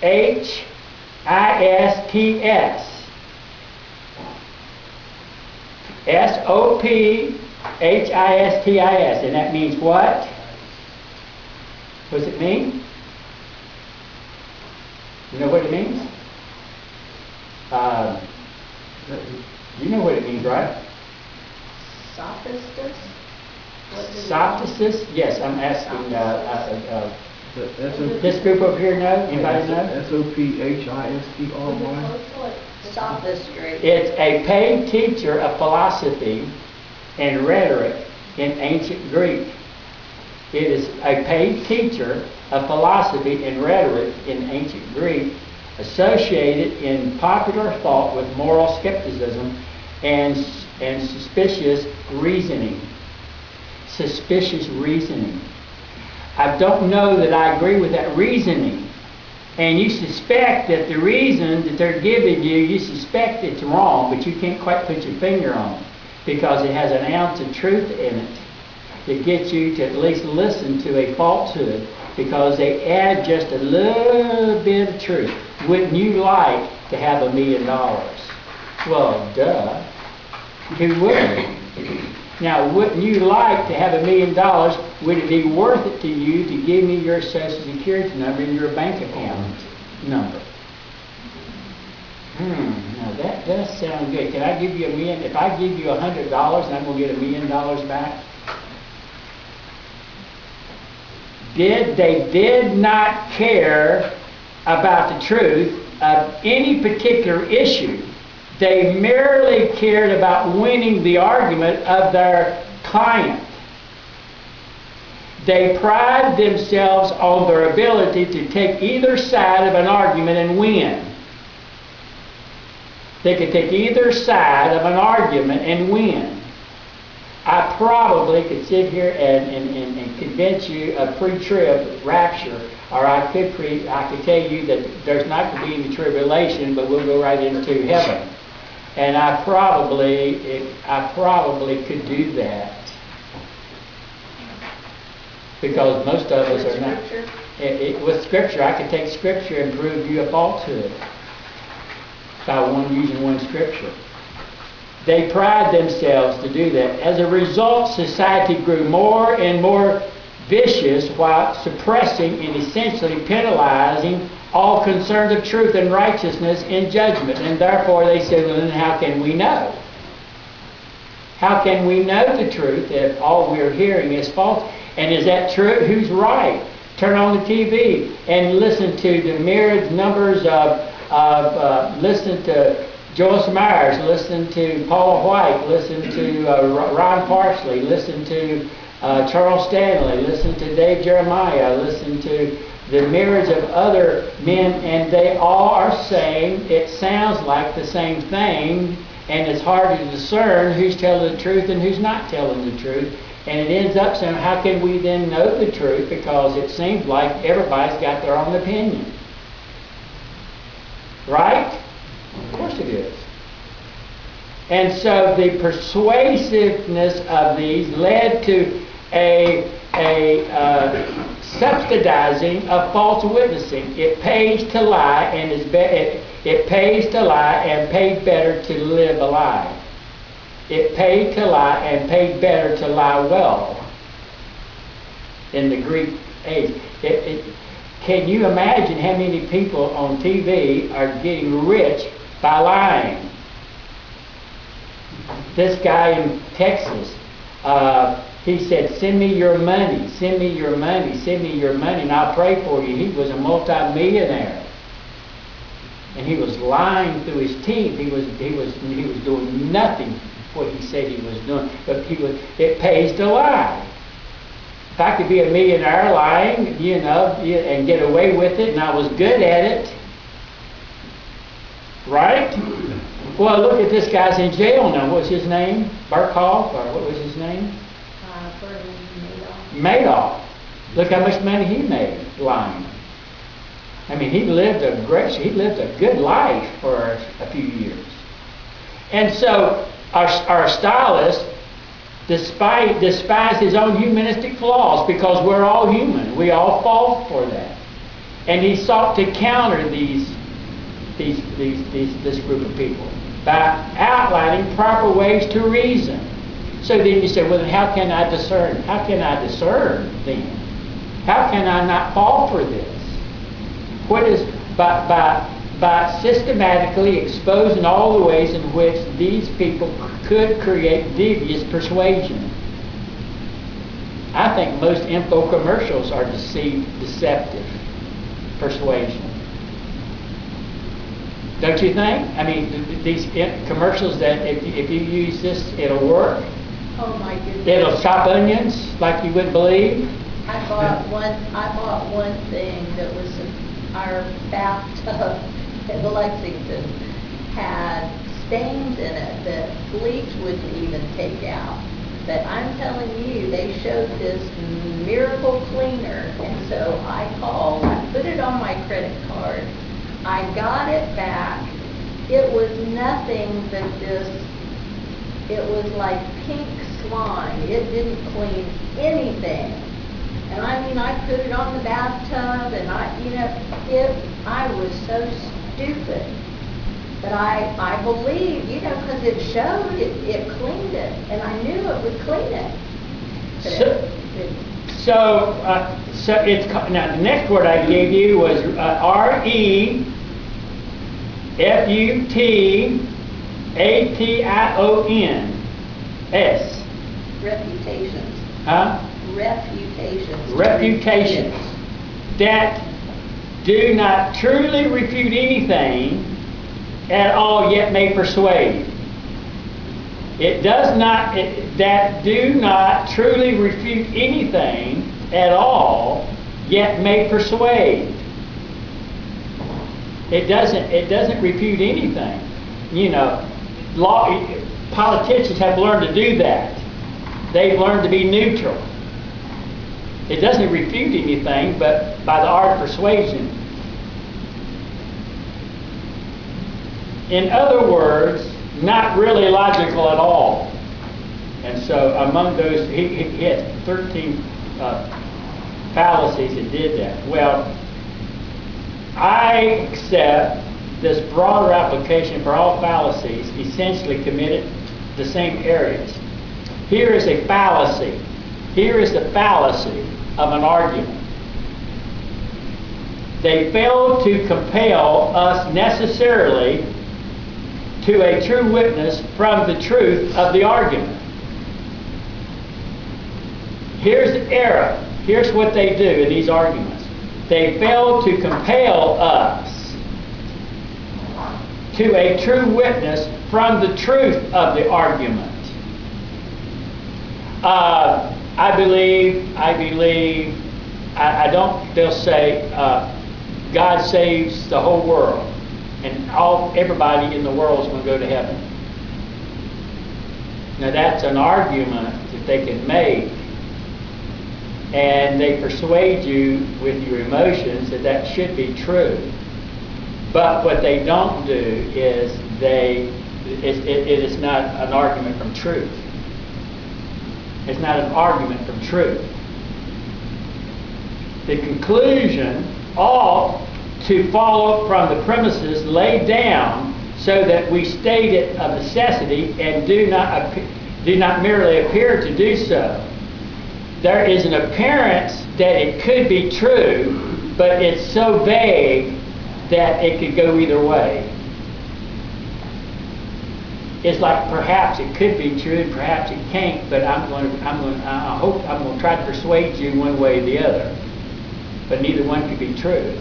S-O-P-H-I-S-T-I-S. And that means what? What does it mean? You know what it means? You know what it means, right? Sophistus? Sophistus? Yes, I'm asking this group over here know? Anybody know? S-O-P-H-I-S-T-R-Y. Sophistry. It's a paid teacher of philosophy and rhetoric in ancient Greek. It is a paid teacher of philosophy and rhetoric in ancient Greek, associated in popular thought with moral skepticism and suspicious reasoning. Suspicious reasoning. I don't know that I agree with that reasoning. And you suspect that the reason that they're giving you suspect it's wrong, but you can't quite put your finger on it because it has an ounce of truth in it that gets you to at least listen to a falsehood because they add just a little bit of truth. Wouldn't you like to have $1 million? Well, duh. Who wouldn't? Now, wouldn't you like to have $1 million? Would it be worth it to you to give me your Social Security number and your bank account number? Now that does sound good. Can I give you $1 million? If I give you $100 and I'm going to get $1 million back? They did not care about the truth of any particular issue. They merely cared about winning the argument of their client. They pride themselves on their ability to take either side of an argument and win. They could take either side of an argument and win. I probably could sit here and convince you of pre-trib rapture, or I could tell you that there's not going to be any tribulation, but we'll go right into heaven. And I probably could do that. Because most of us are not. With Scripture, I could take Scripture and prove you a falsehood by using one Scripture. They pride themselves to do that. As a result, society grew more and more vicious while suppressing and essentially penalizing all concerns of truth and righteousness in judgment. And therefore they said, well, then how can we know? How can we know the truth if all we're hearing is false? And is that true? Who's right? Turn on the TV and listen to the myriad numbers listen to Joyce Myers, listen to Paula White, listen to Ron Parsley, listen to Charles Stanley, listen to Dave Jeremiah, listen to the myriads of other men, and they all are saying it sounds like the same thing, and it's hard to discern who's telling the truth and who's not telling the truth. And it ends up saying, how can we then know the truth? Because it seems like everybody's got their own opinion. Right? Of course it is. And so the persuasiveness of these led to a subsidizing of false witnessing. It pays to lie, and it pays to lie and paid better to live a lie. It paid to lie and paid better to lie well in the Greek age. Can you imagine how many people on TV are getting rich by lying? This guy in Texas, he said, send me your money, send me your money, send me your money, and I'll pray for you. He was a multi-millionaire. And he was lying through his teeth. He was doing nothing what he said he was doing. But it pays to lie. If I could be a millionaire lying, and get away with it, and I was good at it, right? Well, look at this guy's in jail now. What was his name? Burkhoff, or what was his name? Madoff. Look how much money he made lying. I mean, he lived a good life for a few years. And so our stylist despised his own humanistic flaws, because we're all human. We all fall for that. And he sought to counter this group of people by outlining proper ways to reason. So then you say, well, then how can I discern? How can I discern then? How can I not fall for this? What is by systematically exposing all the ways in which these people could create devious persuasion. I think most info commercials are deceptive persuasion. Don't you think? I mean, these commercials that if you use this, it'll work. Oh my goodness. It'll chop onions like you wouldn't believe. I bought one thing that was our bathtub in Lexington had stains in it that bleach wouldn't even take out. But I'm telling you, they showed this miracle cleaner, and so I called, I put it on my credit card, I got it back. It was nothing but this, it was like pink slime. It didn't clean anything. And I mean, I put it on the bathtub, and I was so stupid. But I believed, because it showed, it cleaned it, and I knew it would clean it. So it's now the next word I gave you was REFUTATIONS. Reputations. Huh? Reputations that do not truly refute anything at all, yet may persuade. That do not truly refute anything at all, yet may persuade. It doesn't refute anything. Politicians have learned to do that. They've learned to be neutral. It doesn't refute anything, but by the art of persuasion. In other words, not really logical at all. And so among those, he had 13 fallacies that did that. Well, I accept this broader application for all fallacies essentially committed the same areas. Here is a fallacy. Here is the fallacy of an argument. They fail to compel us necessarily to a true witness from the truth of the argument. Here's the error. Here's what they do in these arguments. They fail to compel us to a true witness from the truth of the argument. They'll say, God saves the whole world, and everybody in the world is going to go to heaven. Now that's an argument that they can make, and they persuade you with your emotions that should be true. But what they don't do is it is not an argument from truth. It's not an argument from truth. The conclusion ought to follow from the premises laid down so that we state it of necessity and do not merely appear to do so. There is an appearance that it could be true, but it's so vague that it could go either way. It's like perhaps it could be true and perhaps it can't, but I hope I'm going to try to persuade you one way or the other. But neither one could be true.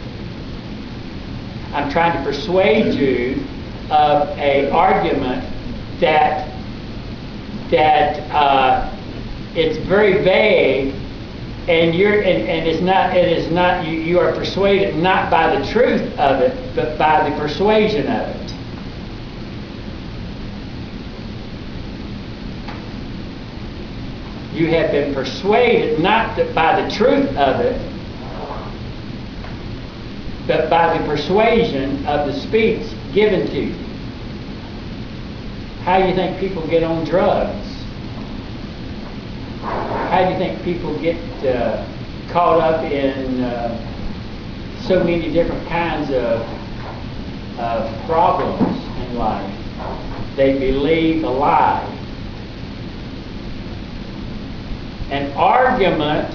I'm trying to persuade you of an argument that it's very vague, and you are persuaded not by the truth of it, but by the persuasion of it. You have been persuaded not by the truth of it, but by the persuasion of the speech given to you. How do you think people get on drugs? How do you think people get caught up in so many different kinds of problems in life. They believe a lie. An argument,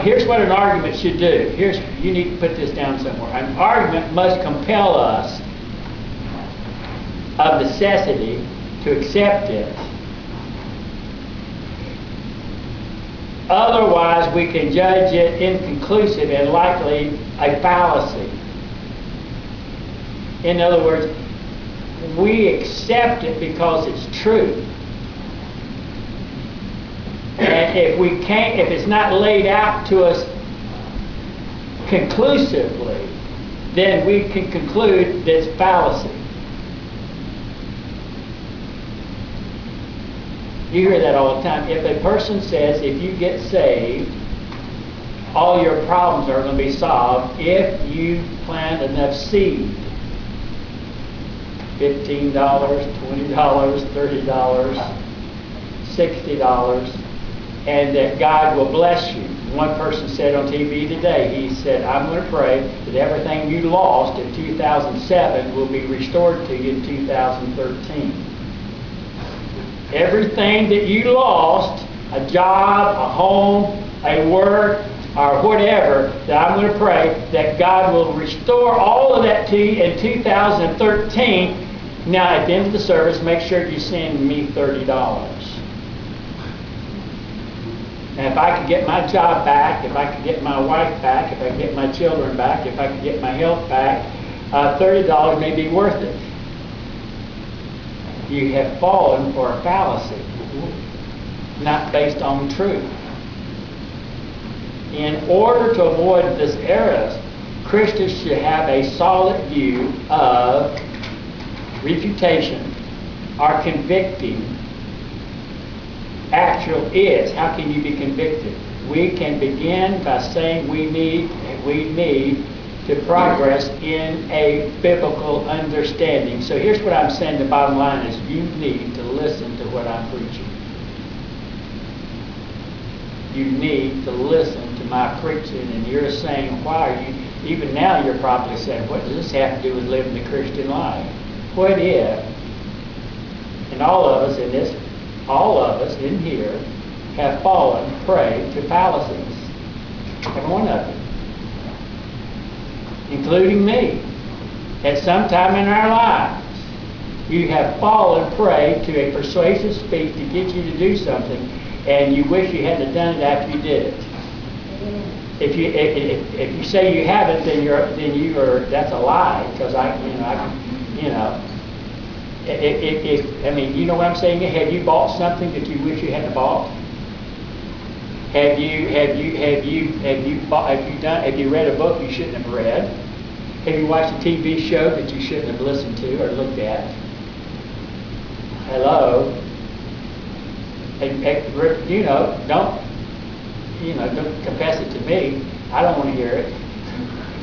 here's what an argument should do. You need to put this down somewhere. An argument must compel us of necessity to accept it. Otherwise, we can judge it inconclusive and likely a fallacy. In other words, we accept it because it's true. And if it's not laid out to us conclusively, then we can conclude that it's fallacy. You hear that all the time. If a person says, if you get saved, all your problems are going to be solved if you plant enough seed. $15, $20, $30, $60, and that God will bless you. One person said on TV today, he said, I'm going to pray that everything you lost in 2007 will be restored to you in 2013. Everything that you lost, a job, a home, a work, or whatever, that I'm going to pray that God will restore all of that to you in 2013. Now, at the end of the service, make sure you send me $30. And if I could get my job back, if I could get my wife back, if I could get my children back, if I could get my health back, $30 may be worth it. You have fallen for a fallacy, not based on truth. In order to avoid this error, Christians should have a solid view of refutation or convicting. Actual is. How can you be convicted? We can begin by saying we need to progress in a biblical understanding. So here's what I'm saying. The bottom line is you need to listen to what I'm preaching. You need to listen to my preaching. And you're saying, why are you, even now you're probably saying, what does this have to do with living the Christian life? What if, and all of us in here have fallen prey to fallacies. Every one of them. Including me. At some time in our lives, you have fallen prey to a persuasive speech to get you to do something, and you wish you hadn't done it after you did it. If you say you haven't, then that's a lie, because you know what I'm saying? Have you bought something that you wish you hadn't bought? Have you read a book you shouldn't have read? Have you watched a TV show that you shouldn't have listened to or looked at? Hello? Don't confess it to me. I don't want to hear it.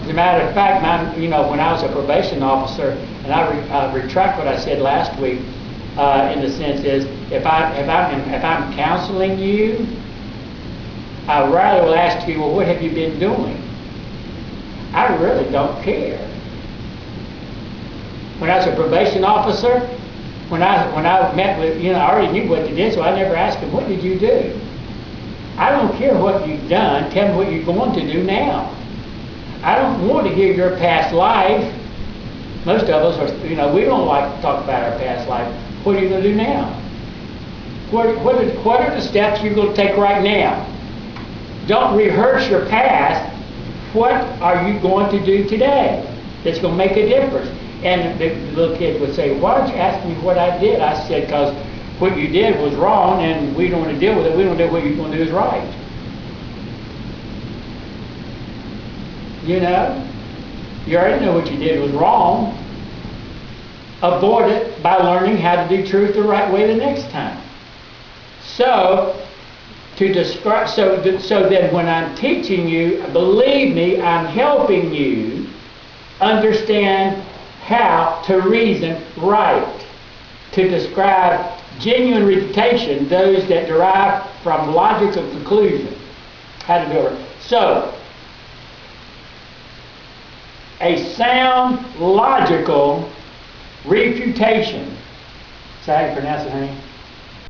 As a matter of fact, when I was a probation officer, and I retract what I said last week, in the sense is, if I'm counseling you, I rather will ask you, well, what have you been doing? I really don't care. When I was a probation officer, when I met with, I already knew what you did, so I never asked them, what did you do? I don't care what you've done. Tell me what you're going to do now. I don't want to hear your past life. Most of us are, we don't like to talk about our past life. What are you going to do now? What are the steps you're going to take right now? Don't rehearse your past. What are you going to do today that's going to make a difference? And the little kid would say, why don't you ask me what I did? I said, because what you did was wrong and we don't want to deal with it. We don't know what you're going to do is right. You already know what you did was wrong. Avoid it by learning how to do truth the right way the next time. So, so then when I'm teaching you, believe me, I'm helping you understand how to reason right, to describe genuine refutation, those that derive from logical conclusion, how to do it. So, a sound, logical refutation. Is that how you pronounce it, honey?